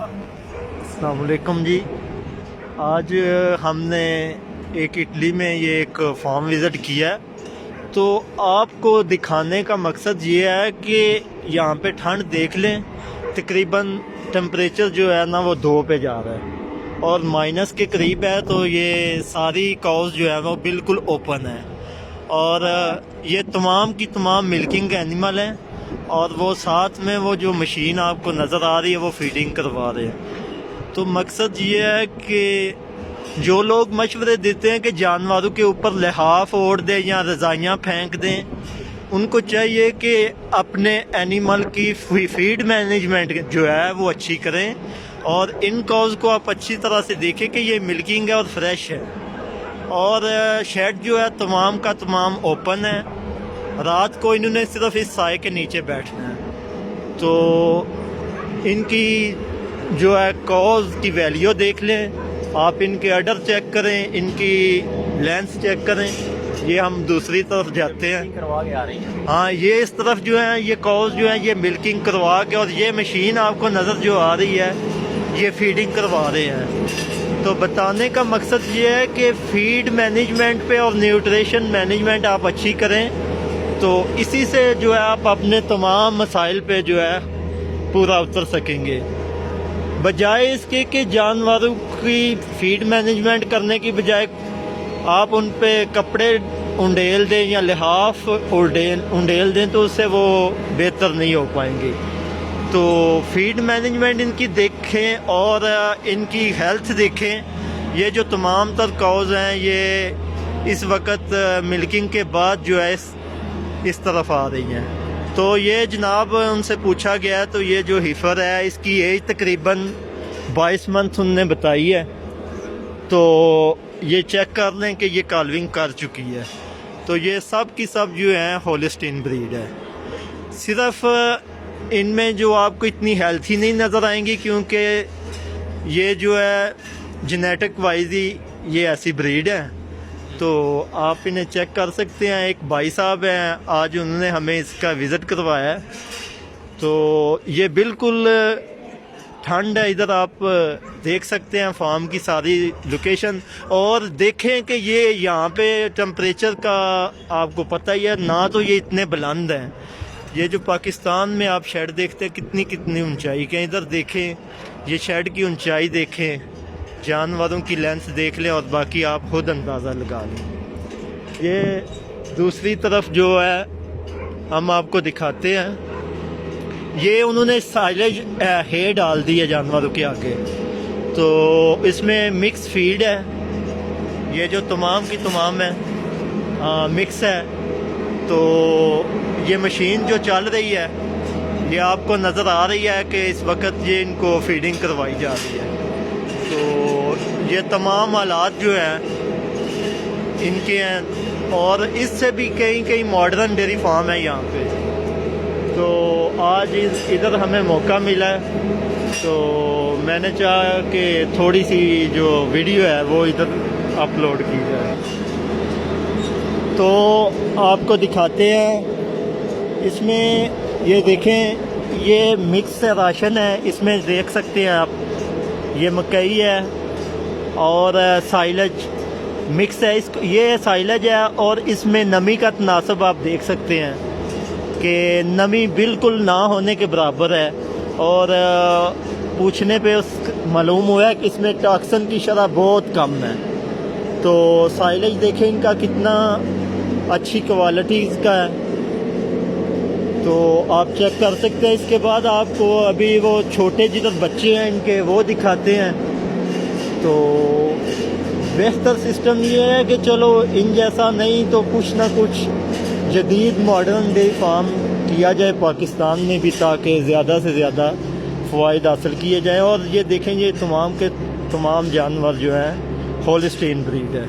अस्सलाम वालेकुम जी। आज हमने एक इटली में ये एक फार्म विज़िट किया है, तो आपको दिखाने का मकसद ये है कि यहाँ पे ठंड देख लें। तकरीबन टेम्परेचर जो है ना वो 2 पे जा रहा है और माइनस के करीब है। तो ये सारी काउज जो है वो बिल्कुल ओपन है और ये तमाम की तमाम मिल्किंग एनिमल हैं और वो साथ में वो जो मशीन आपको नज़र आ रही है वो फीडिंग करवा रहे हैं। तो मकसद ये है कि जो लोग मशवरे देते हैं कि जानवरों के ऊपर लिहाफ ओढ़ दें या रज़ाइयाँ फेंक दें, उनको चाहिए कि अपने एनिमल की फीड मैनेजमेंट जो है वो अच्छी करें और इन काउज को आप अच्छी तरह से देखें कि ये मिल्किंग है और फ्रेश है। और शेड जो है तमाम का तमाम ओपन है। रात को इन्होंने सिर्फ इस साए के नीचे बैठना है। तो इनकी जो है कॉज की वैल्यू देख लें आप, इनके अडर चेक करें, इनकी लेंस चेक करें। ये हम दूसरी तरफ जाते हैं, करवा के आ रही है। हाँ ये इस तरफ जो है ये कॉज जो है ये मिल्किंग करवा के, और ये मशीन आपको नज़र जो आ रही है ये फीडिंग करवा रहे हैं। तो बताने का मकसद ये है कि फीड मैनेजमेंट पे और न्यूट्रिशन मैनेजमेंट आप अच्छी करें, तो इसी से जो है आप अपने तमाम मसाइल पे जो है पूरा उतर सकेंगे। बजाय इसके कि जानवरों की फीड मैनेजमेंट करने की बजाय आप उन पे कपड़े उंडेल दें या लिहाफ उंडेल दें, तो उससे वो बेहतर नहीं हो पाएंगे। तो फीड मैनेजमेंट इनकी देखें और इनकी हेल्थ देखें। ये जो तमाम तर काउज हैं ये इस वक्त मिल्किंग के बाद जो है इस तरफ आ रही हैं। तो ये जनाब उनसे पूछा गया, तो ये जो हिफर है इसकी एज तकरीबन 22 मंथ उनने बताई है। तो ये चेक कर लें कि ये काल्विंग कर चुकी है। तो ये सब की सब जो है होलिस्टीन ब्रीड है। सिर्फ इनमें जो आपको इतनी हेल्थी नहीं नज़र आएंगी क्योंकि ये जो है जेनेटिक वाइज ही ये ऐसी ब्रीड है। तो आप इन्हें चेक कर सकते हैं। एक भाई साहब हैं, आज उन्होंने हमें इसका विज़िट करवाया है। तो ये बिल्कुल ठंड है, इधर आप देख सकते हैं फार्म की सारी लोकेशन। और देखें कि ये यहाँ पे टेम्परेचर का आपको पता ही है ना, तो ये इतने बुलंद हैं। ये जो पाकिस्तान में आप शेड देखते हैं कितनी कितनी ऊंचाई के, इधर देखें ये शेड की ऊंचाई देखें, जानवरों की लेंथ देख लें और बाकी आप खुद अंदाज़ा लगा लें। ये दूसरी तरफ जो है हम आपको दिखाते हैं। ये उन्होंने साइलेज है डाल दी है जानवरों के आगे, तो इसमें मिक्स फीड है। ये जो तमाम की तमाम है मिक्स है। तो ये मशीन जो चल रही है ये आपको नज़र आ रही है कि इस वक्त ये इनको फीडिंग करवाई जा रही है। तो ये तमाम हालात जो हैं इनके हैं और इससे भी कई मॉडर्न डेयरी फार्म है यहाँ पे। तो आज इधर हमें मौका मिला है, तो मैंने चाहा कि थोड़ी सी जो वीडियो है वो इधर अपलोड की जाए। तो आपको दिखाते हैं। इसमें ये देखें ये मिक्स राशन है, इसमें देख सकते हैं आप ये मकई है और साइलेज मिक्स है। ये साइलेज है और इसमें नमी का तनासब आप देख सकते हैं कि नमी बिल्कुल ना होने के बराबर है। और पूछने पे मालूम हुआ है कि इसमें टॉक्सिन की शरह बहुत कम है। तो साइलेज देखें इनका कितना अच्छी क्वालिटीज़ का है, तो आप चेक कर सकते हैं। इसके बाद आपको अभी वो छोटे जिधर बच्चे हैं इनके वो दिखाते हैं। तो बेहतर सिस्टम ये है कि चलो इन जैसा नहीं तो कुछ ना कुछ जदीद मॉडर्न डेयरी फार्म किया जाए पाकिस्तान में भी, ताकि ज़्यादा से ज़्यादा फ़वाइद हासिल किए जाएँ। और ये देखेंगे तमाम के तमाम जानवर जो हैं होलिस्टीन ब्रीड है।